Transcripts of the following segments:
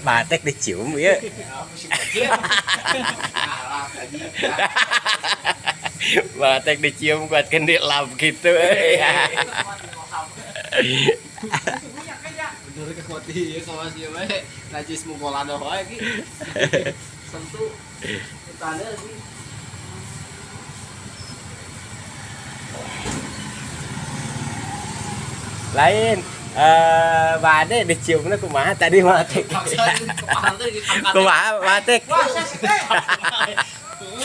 Batek dicium ya. Batek dicium kuatkan di lap gitu. Bener kekuati ya kawas ya we. Najis mukolado wae ki. Sentuh tanda lagi. Lain Bade diciumnya kumaha tadi Batek. Kumaha Batek.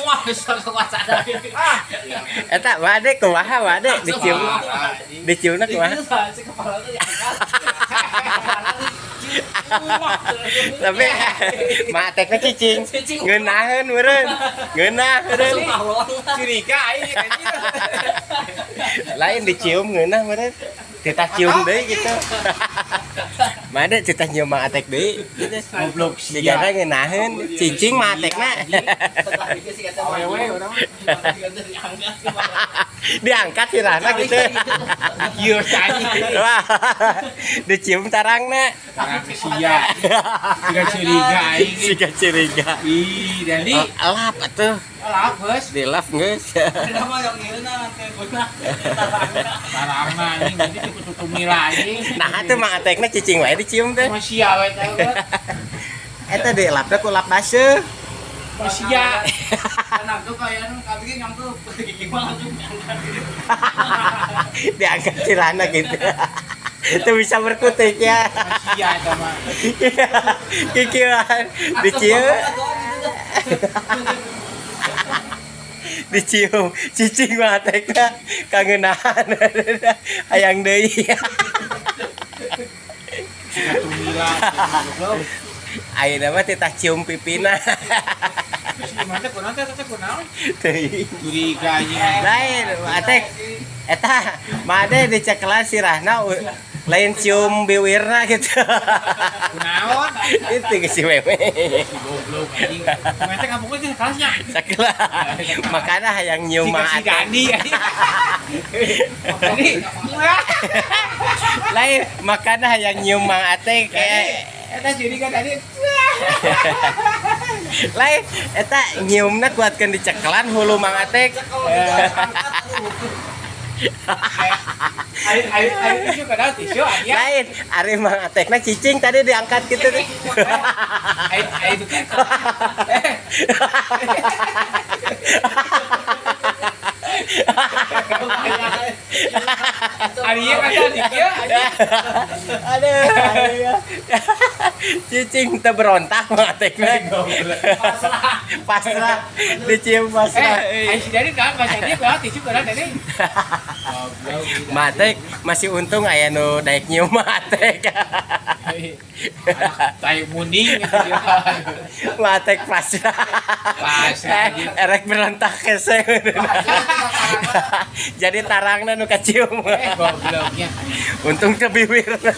Wah, bisa kekuasaan. Eta Bade kumaha Bade dicium. Diciumna kumaha? Tapi matekna cicing. Ngeunaheun meureun. Ngeunah meureun. Curiga aing anjir. Lain dicium ngeunah meureun. Kita cium deui gitu. Made kita nyium matek deui gitu. Goblok digana ngeunaheun cicing matekna. Awewe urang Diangkat sirahna gitu. Ieu cai. Wah. Dicium tarangna. Tarang sia. Siga curiga aing. Siga curiga. Ih, Dandi. Lap atuh. Lap geus. Dilap geus. Kenapa yang ieu teh beunah. Tarangna anjing nanti tutup mila anjing. Nah atuh matekna cicing wae dicium teh. Masia we teh. Eta dilapna ku lap baseuh. Masia. Anak tuh kayak kabeh nyam tuh gimana tuh Diangkat sirahna gitu. Itu bisa berkutik ya. Masia eta mah. Kikieuan dicium. Dicium cicing matekna kangeunahan. Hayang deui. Satu mila. Ayeuna mah teh tah cium pipina. Gimana kunaon teh kunaon? Teuing. Curiga anjing. Lain matek eta made dicekelan sirahna lain cium biwirna gitu. Kunaon? Itu ke si wewe. Goblok anjing. Mete kampung teh kelasnya. Sakela. Makana hayang nyium Si matek. Gandi anjing. Gandi. Lain makana hayang nyium matek kayak Eta curiga tadi. lain eta nyiumna kuatkeun dicekelan hulu Mang Atek. Ayo tisu kada tisu aya. Lain ari Mang Atekna cicing tadi diangkat gitu teh. Ayo itu kan. Ari kata dia Aduh. Cicing teu berontak Mang Atekna. Pasrah dicium pasrah. Ayo si dari kan baca dia kada tisu kada dari. Matek masih untung aya nu daek nyium Matek. Tai munding Matek pasrah. Pasrah. Erek berontak kese. Jadi tarangna nu kacium. Gobloknya. Untung teu bibirna.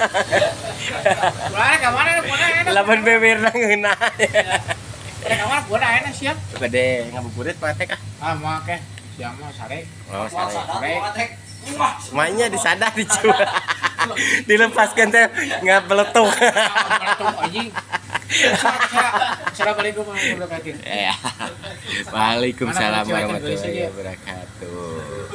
Mana ka mana enak. Lamun bibirna ngeunah. Ka mana buat enak siap. Bade ngabuburit Matek ah. Ah mah ke. Siang mah sare. Oh, sare. Sare. Semuanya disadar dicu. Dilepaskan teh ngabeletuk. Anjing. Assalamualaikum warahmatullahi wabarakatuh. Waalaikumsalam warahmatullahi wabarakatuh.